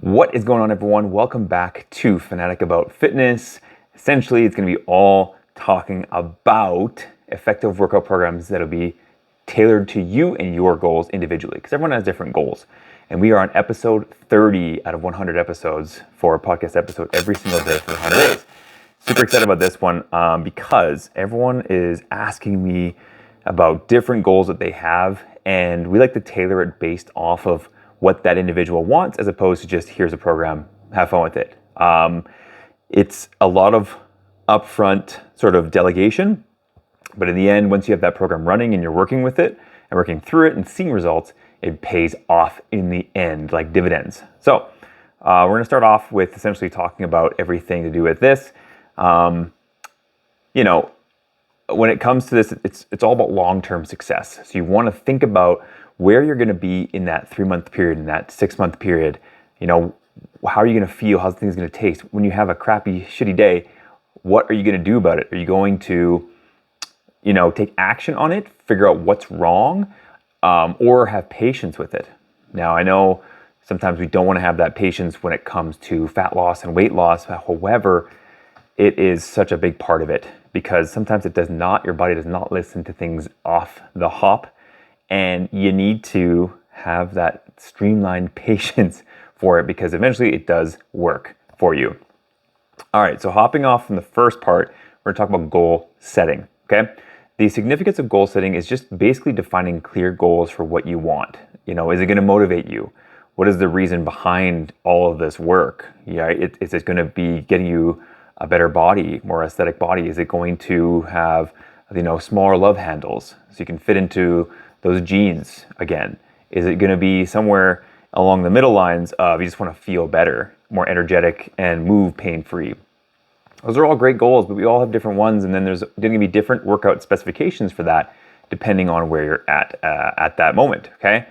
What is going on, everyone? Welcome back to Fanatic About Fitness. Essentially, it's going to be all talking about effective workout programs that'll be tailored to you and your goals individually, because everyone has different goals. And we are on episode 30 out of 100 episodes for a podcast episode every single day for 100 days. Super excited about this one because everyone is asking me about different goals that they have, and we like to tailor it based off of what that individual wants, as opposed to just here's a program, have fun with it. It's a lot of upfront sort of delegation, but in the end, once you have that program running and you're working with it and working through it and seeing results, it pays off in the end, like dividends. So we're going to start off with essentially talking about everything to do with this. When it comes to this, it's all about long-term success. So you want to think about where you're going to be in that 3-month period, in that 6-month period. How are you going to feel? How's things going to taste? When you have a crappy, shitty day, what are you going to do about it? Are you going to, take action on it, figure out what's wrong, or have patience with it? Now, I know sometimes we don't want to have that patience when it comes to fat loss and weight loss. However, it is such a big part of it, because sometimes your body does not listen to things off the hop, and you need to have that streamlined patience for it, because eventually it does work for you. All right, so hopping off from the first part, we're gonna talk about goal setting, okay? The significance of goal setting is just basically defining clear goals for what you want. Is it gonna motivate you? What is the reason behind all of this work? Is it gonna be getting you a better body, more aesthetic body? Is it going to have, smaller love handles so you can fit into those jeans again? Is it going to be somewhere along the middle lines of you just want to feel better, more energetic, and move pain-free? Those are all great goals, but we all have different ones, and then there's going to be different workout specifications for that depending on where you're at that moment, okay?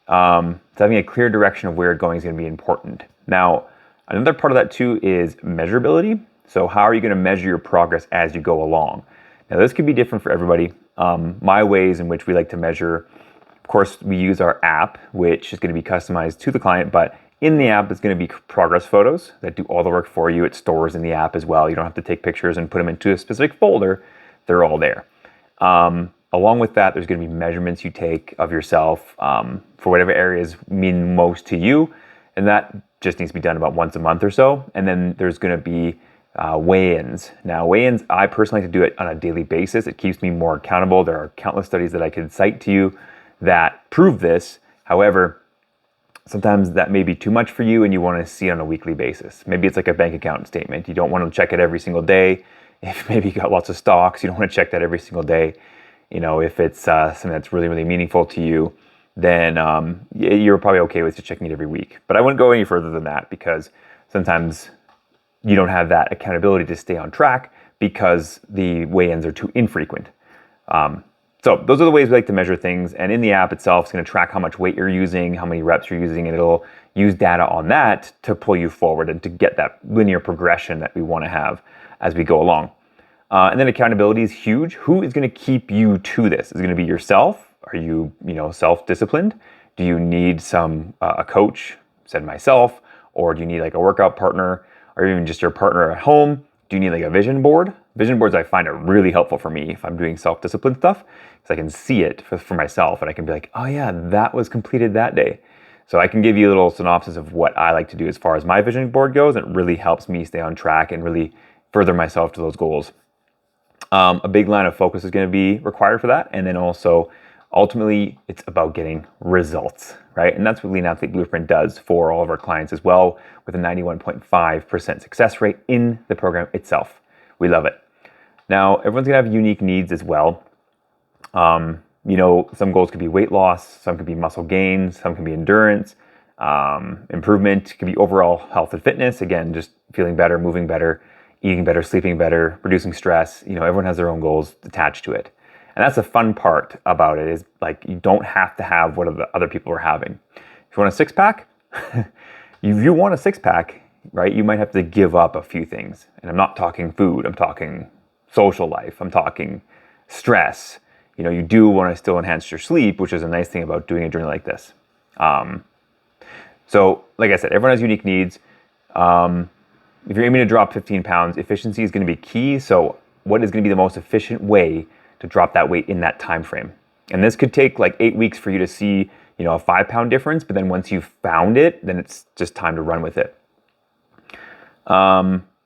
So having a clear direction of where you're going is going to be important. Now, another part of that too is measurability. So how are you going to measure your progress as you go along? Now, this could be different for everybody. My ways in which we like to measure, of course, we use our app, which is going to be customized to the client, but in the app, it's going to be progress photos that do all the work for you. It stores in the app as well. You don't have to take pictures and put them into a specific folder. They're all there. Along with that, there's going to be measurements you take of yourself for whatever areas mean most to you, and that just needs to be done about once a month or so. And then there's going to be weigh-ins. Now, weigh-ins, I personally like to do it on a daily basis. It keeps me more accountable. There are countless studies that I could cite to you that prove this. However, sometimes that may be too much for you and you want to see it on a weekly basis. Maybe it's like a bank account statement. You don't want to check it every single day. If maybe you got lots of stocks, you don't want to check that every single day. If it's something that's really, really meaningful to you, then you're probably okay with just checking it every week. But I wouldn't go any further than that, because sometimes you don't have that accountability to stay on track because the weigh-ins are too infrequent. So those are the ways we like to measure things. And in the app itself, it's going to track how much weight you're using, how many reps you're using, and it'll use data on that to pull you forward and to get that linear progression that we want to have as we go along. And then accountability is huge. Who is going to keep you to this? Is it going to be yourself? Are you, self-disciplined? Do you need a coach, said myself, or do you need like a workout partner, or even just your partner at home? Do you need like a vision board? Vision boards I find are really helpful for me if I'm doing self-discipline stuff, because I can see it for myself and I can be like, oh yeah, that was completed that day. So I can give you a little synopsis of what I like to do as far as my vision board goes. It really helps me stay on track and really further myself to those goals. A big line of focus is going to be required for that. And then also, ultimately, it's about getting results, right? And that's what Lean Athlete Blueprint does for all of our clients as well, with a 91.5% success rate in the program itself. We love it. Now, everyone's going to have unique needs as well. Some goals could be weight loss, some could be muscle gain, some can be endurance, improvement, could be overall health and fitness. Again, just feeling better, moving better, eating better, sleeping better, reducing stress. Everyone has their own goals attached to it. And that's the fun part about it, is like, you don't have to have what other people are having. If you want a six-pack, if you want a six-pack, right, you might have to give up a few things. And I'm not talking food, I'm talking social life, I'm talking stress. You do want to still enhance your sleep, which is a nice thing about doing a journey like this. So like I said, everyone has unique needs. If you're aiming to drop 15 pounds, efficiency is going to be key. So what is going to be the most efficient way to drop that weight in that time frame? And this could take like 8 weeks for you to see, a 5-pound difference. But then once you've found it, then it's just time to run with it.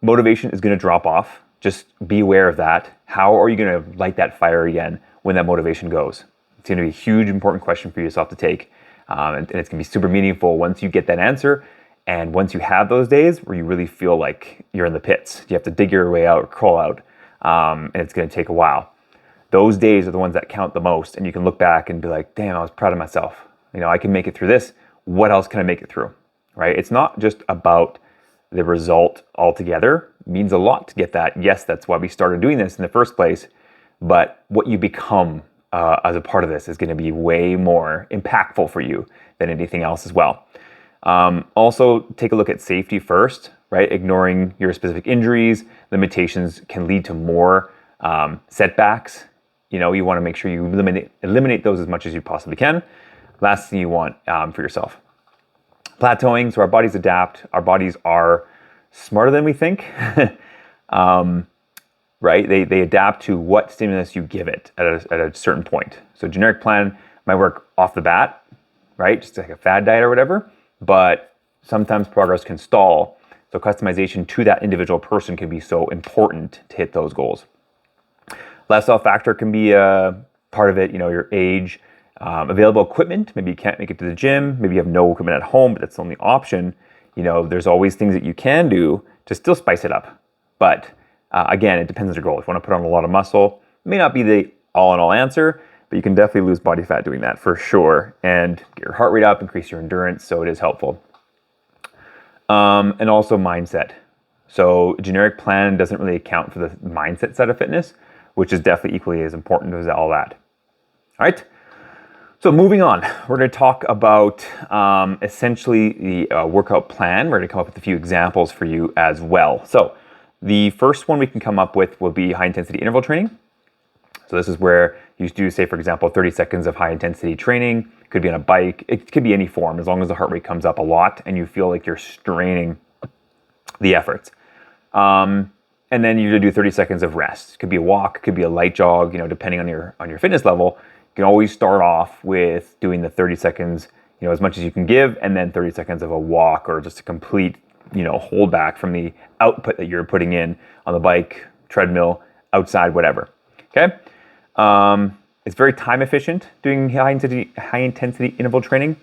Motivation is going to drop off. Just be aware of that. How are you going to light that fire again when that motivation goes? It's going to be a huge, important question for yourself to take. And it's going to be super meaningful once you get that answer. And once you have those days where you really feel like you're in the pits, you have to dig your way out or crawl out, and it's going to take a while. Those days are the ones that count the most, and you can look back and be like, damn, I was proud of myself. I can make it through this. What else can I make it through, right? It's not just about the result altogether. It means a lot to get that. Yes, that's why we started doing this in the first place, but what you become as a part of this is going to be way more impactful for you than anything else as well. Also, take a look at safety first, right? Ignoring your specific injuries, limitations can lead to more setbacks. You want to make sure you eliminate those as much as you possibly can. Last thing you want for yourself. Plateauing, so our bodies adapt. Our bodies are smarter than we think, right? They adapt to what stimulus you give it at a certain point. So generic plan might work off the bat, right? Just like a fad diet or whatever. But sometimes progress can stall. So customization to that individual person can be so important to hit those goals. Lifestyle factor can be a part of it, your age, available equipment. Maybe you can't make it to the gym. Maybe you have no equipment at home, but that's the only option. There's always things that you can do to still spice it up. But again, it depends on your goal. If you want to put on a lot of muscle, it may not be the all-in-all answer, but you can definitely lose body fat doing that for sure and get your heart rate up, increase your endurance, so it is helpful. And also mindset. So a generic plan doesn't really account for the mindset side of fitness, which is definitely equally as important as all that. All right, so moving on, we're going to talk about essentially the workout plan. We're going to come up with a few examples for you as well. So the first one we can come up with will be high intensity interval training. So this is where you do, say, for example, 30 seconds of high intensity training. It could be on a bike. It could be any form, as long as the heart rate comes up a lot and you feel like you're straining the efforts. And then you do 30 seconds of rest. It could be a walk, it could be a light jog, depending on your fitness level. You can always start off with doing the 30 seconds, as much as you can give, and then 30 seconds of a walk or just a complete, hold back from the output that you're putting in on the bike, treadmill, outside, whatever. Okay? It's very time efficient doing high intensity interval training.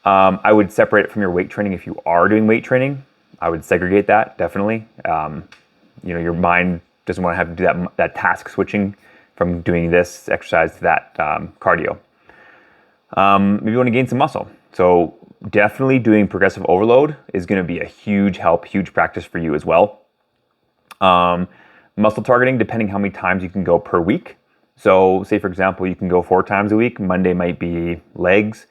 I would separate it from your weight training. If you are doing weight training, I would segregate that definitely. Your mind doesn't want to have to do that task switching from doing this exercise to that cardio. Maybe you want to gain some muscle. So definitely doing progressive overload is going to be a huge help, huge practice for you as well. Muscle targeting, depending how many times you can go per week. So say, for example, you can go 4 times a week. Monday might be legs.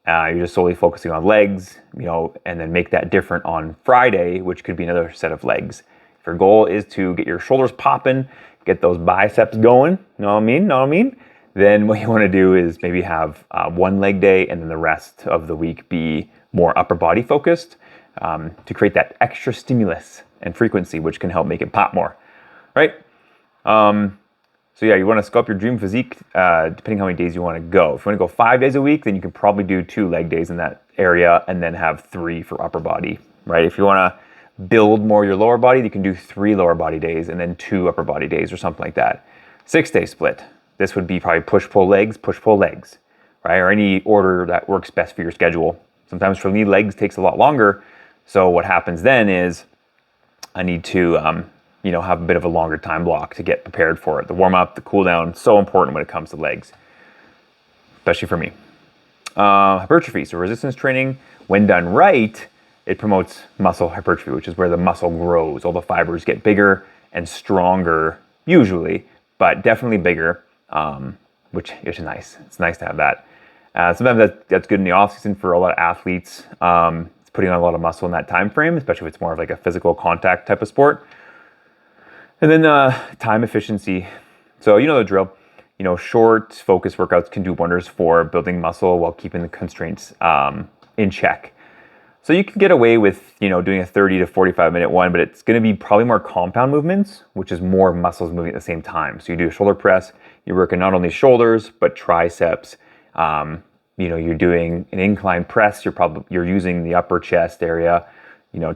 You're just solely focusing on legs, and then make that different on Friday, which could be another set of legs. If your goal is to get your shoulders popping, get those biceps going, know what I mean? Then what you want to do is maybe have one leg day and then the rest of the week be more upper body focused to create that extra stimulus and frequency, which can help make it pop more, right? So yeah, you want to sculpt your dream physique depending how many days you want to go. If you want to go 5 days a week, then you can probably do 2 leg days in that area and then have 3 for upper body, right? If you want to build more your lower body, you can do 3 lower body days and then 2 upper body days or something like that. 6-day split. This would be probably push-pull legs, right? Or any order that works best for your schedule. Sometimes for me, legs takes a lot longer. So what happens then is I need to have a bit of a longer time block to get prepared for it. The warm up, the cool down, so important when it comes to legs, especially for me. Hypertrophy, so resistance training, when done right, it promotes muscle hypertrophy, which is where the muscle grows. All the fibers get bigger and stronger, usually, but definitely bigger, which is nice. It's nice to have that. Sometimes that's good in the off season for a lot of athletes. It's putting on a lot of muscle in that time frame, especially if it's more of like a physical contact type of sport. And then time efficiency. So you know the drill. Short, focused workouts can do wonders for building muscle while keeping the constraints in check. So you can get away with, doing a 30 to 45 minute one, but it's going to be probably more compound movements, which is more muscles moving at the same time. So you do a shoulder press, you're working not only shoulders, but triceps. You're doing an incline press, you're using the upper chest area,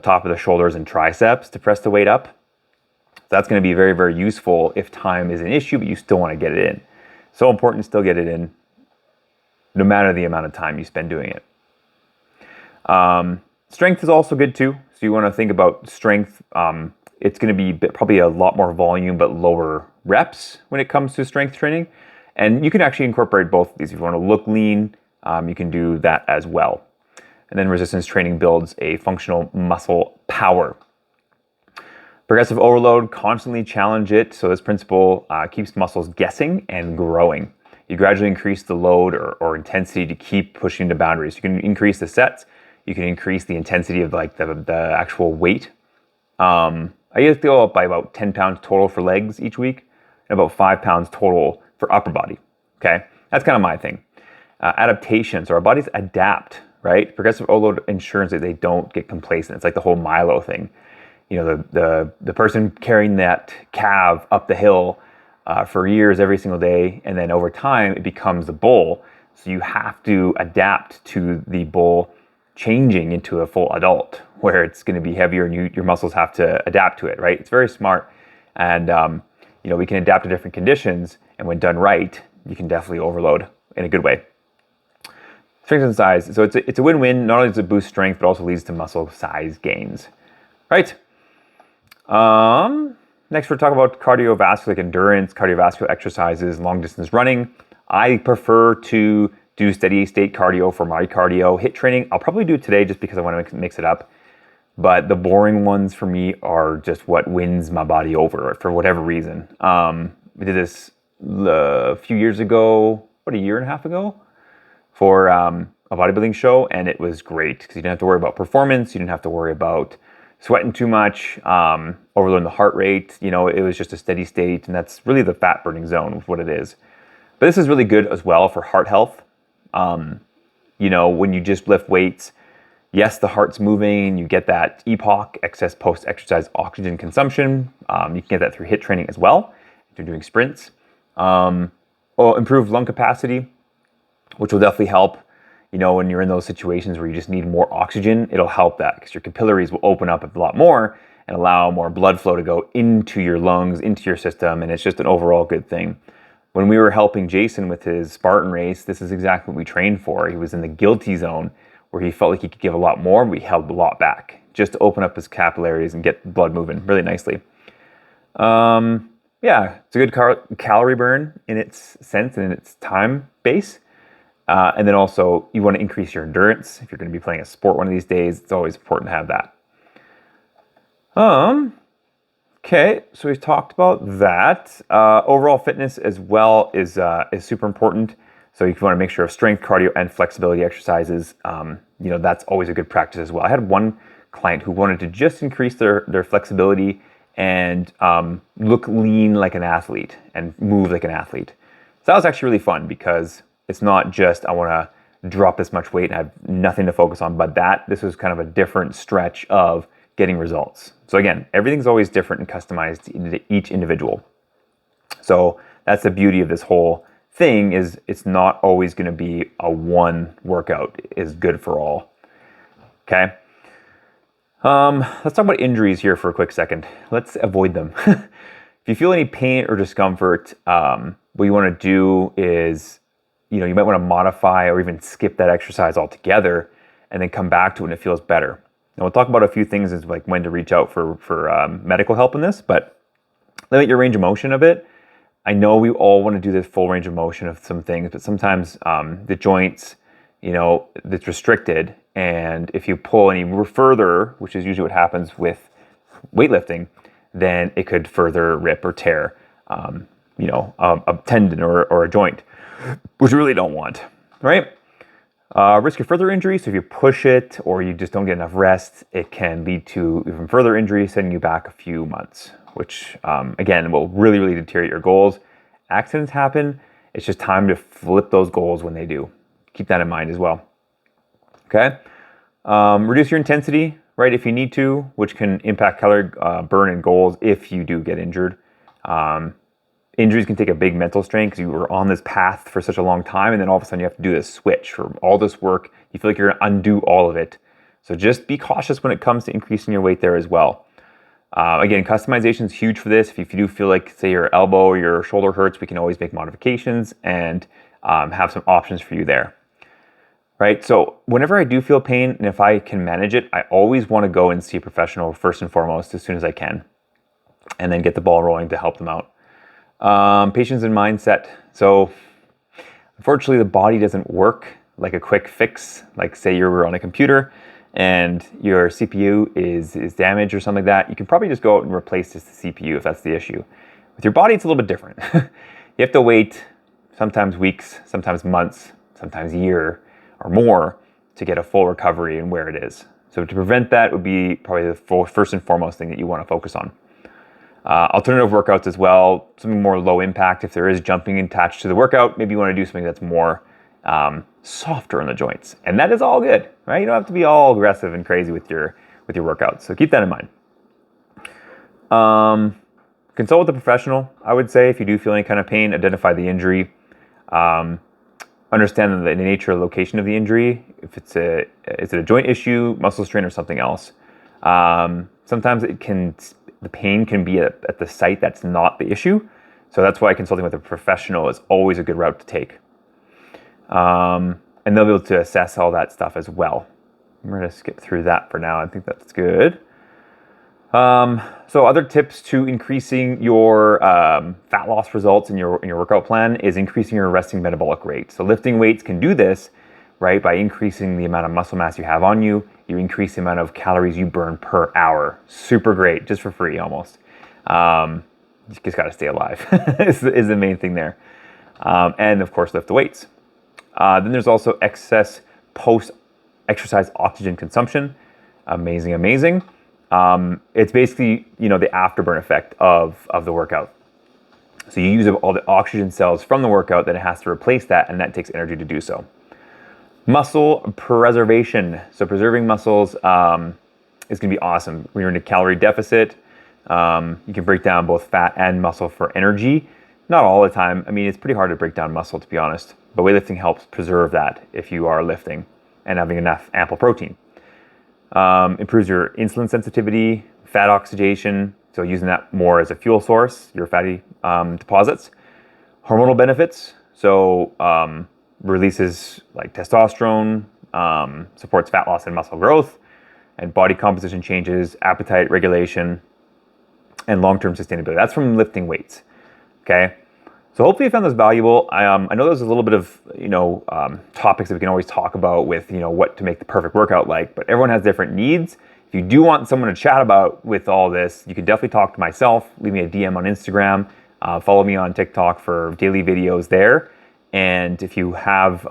top of the shoulders and triceps to press the weight up. So that's going to be very, very useful if time is an issue, but you still want to get it in. So important to still get it in, no matter the amount of time you spend doing it. Strength is also good too. So you want to think about strength. It's going to be probably a lot more volume, but lower reps when it comes to strength training. And you can actually incorporate both of these. If you want to look lean, you can do that as well. And then resistance training builds a functional muscle power. Progressive overload, constantly challenge it. So this principle keeps muscles guessing and growing. You gradually increase the load or intensity to keep pushing the boundaries. You can increase the sets. You can increase the intensity of the actual weight. I used to go up by about 10 pounds total for legs each week and about 5 pounds total for upper body. Okay, that's kind of my thing. Adaptation, so our bodies adapt, right? Progressive overload ensures that they don't get complacent. It's like the whole Milo thing. The person carrying that calf up the hill for years every single day, and then over time it becomes the bull. So you have to adapt to the bull changing into a full adult where it's going to be heavier and your muscles have to adapt to it, right? It's very smart. And, we can adapt to different conditions, and when done right, you can definitely overload in a good way. Strength and size. So it's a win-win. Not only does it boost strength, but also leads to muscle size gains. Right. Next, we're talking about cardiovascular endurance, cardiovascular exercises, long distance running. I prefer to do steady state cardio for my cardio. HIIT training, I'll probably do today just because I want to mix it up. But the boring ones for me are just what wins my body over for whatever reason. We did this a few years ago, a year and a half ago, for a bodybuilding show, and it was great because you didn't have to worry about performance, you didn't have to worry about sweating too much, overloading the heart rate. It was just a steady state, and that's really the fat burning zone of what it is. But this is really good as well for heart health. When you just lift weights, yes, the heart's moving, you get that EPOC, excess post-exercise oxygen consumption. You can get that through HIIT training as well, if you're doing sprints. Improved lung capacity, which will definitely help, when you're in those situations where you just need more oxygen. It'll help that because your capillaries will open up a lot more and allow more blood flow to go into your lungs, into your system, and it's just an overall good thing. When we were helping Jason with his Spartan race, this is exactly what we trained for. He was in the guilty zone where he felt like he could give a lot more, but we held a lot back just to open up his capillaries and get blood moving really nicely. It's a good calorie burn in its sense and in its time base. And then also you want to increase your endurance. If you're going to be playing a sport one of these days, it's always important to have that. Okay, so we've talked about that. Overall fitness as well is super important. So you want to make sure of strength, cardio, and flexibility exercises. That's always a good practice as well. I had one client who wanted to just increase their flexibility and look lean like an athlete and move like an athlete. So that was actually really fun because it's not just I want to drop this much weight and I have nothing to focus on, but this was kind of a different stretch of getting results. So again, everything's always different and customized to each individual. So that's the beauty of this whole thing is it's not always going to be a one workout is good for all. Okay. Let's talk about injuries here for a quick second. Let's avoid them. If you feel any pain or discomfort, what you want to do is, you might want to modify or even skip that exercise altogether and then come back to it when it feels better. And we'll talk about a few things as like when to reach out for medical help in this, but limit your range of motion a bit. I know we all want to do this full range of motion of some things, but sometimes the joints, it's restricted. And if you pull any further, which is usually what happens with weightlifting, then it could further rip or tear, a tendon or a joint, which you really don't want, right? Risk of further injury. So if you push it or you just don't get enough rest, it can lead to even further injury, sending you back a few months, which again, will really, really deteriorate your goals. Accidents happen. It's just time to flip those goals when they do. Keep that in mind as well. Okay. Reduce your intensity, right, if you need to, which can impact calorie burn and goals if you do get injured. Injuries can take a big mental strain because you were on this path for such a long time, and then all of a sudden you have to do this switch from all this work. You feel like you're going to undo all of it. So just be cautious when it comes to increasing your weight there as well. Again, customization is huge for this. If you do feel like, say, your elbow or your shoulder hurts, we can always make modifications and have some options for you there. Right? So whenever I do feel pain, and if I can manage it, I always want to go and see a professional first and foremost as soon as I can, and then get the ball rolling to help them out. Patience and mindset. So unfortunately, the body doesn't work like a quick fix. Like, say you on a computer and your CPU is damaged or something like that. You can probably just go out and replace just the CPU if that's the issue. With your body, it's a little bit different. You have to wait sometimes weeks, sometimes months, sometimes a year or more to get a full recovery and where it is. So to prevent that would be probably the first and foremost thing that you want to focus on. Alternative workouts as well, something more low impact. If there is jumping attached to the workout, maybe you want to do something that's more softer on the joints, and that is all good, right? You don't have to be all aggressive and crazy with your workouts. So keep that in mind. Consult with a professional. I would say if you do feel any kind of pain, identify the injury. Understand the nature and location of the injury. If is it a joint issue, muscle strain, or something else. Sometimes the pain can be at the site that's not the issue. So that's why consulting with a professional is always a good route to take. And they'll be able to assess all that stuff as well. We're going to skip through that for now. I think that's good. So other tips to increasing your fat loss results in your workout plan is increasing your resting metabolic rate. So lifting weights can do this, right? By increasing the amount of muscle mass you have on you, you increase the amount of calories you burn per hour. Super great, just for free almost. You just got to stay alive is the main thing there. And of course, lift the weights. Then there's also excess post-exercise oxygen consumption. Amazing. It's basically, the afterburn effect of the workout. So you use up all the oxygen cells from the workout, then it has to replace that, and that takes energy to do so. Muscle preservation. So preserving muscles is going to be awesome. When you're in a calorie deficit, you can break down both fat and muscle for energy. Not all the time. I mean, it's pretty hard to break down muscle, to be honest. But weightlifting helps preserve that if you are lifting and having enough ample protein. Improves your insulin sensitivity, fat oxidation, so using that more as a fuel source, your fatty deposits. Hormonal benefits, so releases like testosterone, supports fat loss and muscle growth, and body composition changes, appetite regulation, and long-term sustainability. That's from lifting weights, okay? So hopefully you found this valuable. I know there's a little bit of, topics that we can always talk about with, what to make the perfect workout like, but everyone has different needs. If you do want someone to chat about with all this, you can definitely talk to myself, leave me a DM on Instagram, follow me on TikTok for daily videos there. And if you have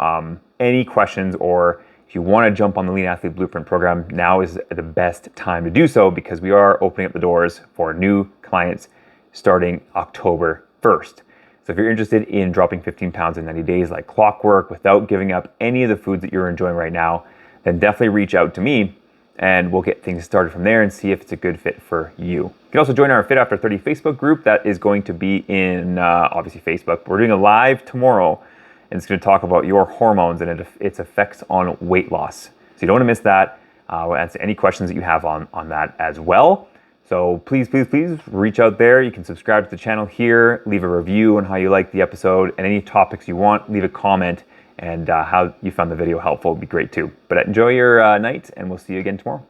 any questions or if you want to jump on the Lean Athlete Blueprint program, now is the best time to do so because we are opening up the doors for new clients starting October 1st. So if you're interested in dropping 15 pounds in 90 days like clockwork without giving up any of the foods that you're enjoying right now, then definitely reach out to me and we'll get things started from there and see if it's a good fit for you. You can also join our Fit After 30 Facebook group. That is going to be in, obviously, Facebook. We're doing a live tomorrow and it's going to talk about your hormones and its effects on weight loss. So you don't want to miss that. We'll answer any questions that you have on that as well. So please reach out there. You can subscribe to the channel here, leave a review on how you like the episode, and any topics you want, leave a comment, and how you found the video helpful would be great too. But enjoy your night, and we'll see you again tomorrow.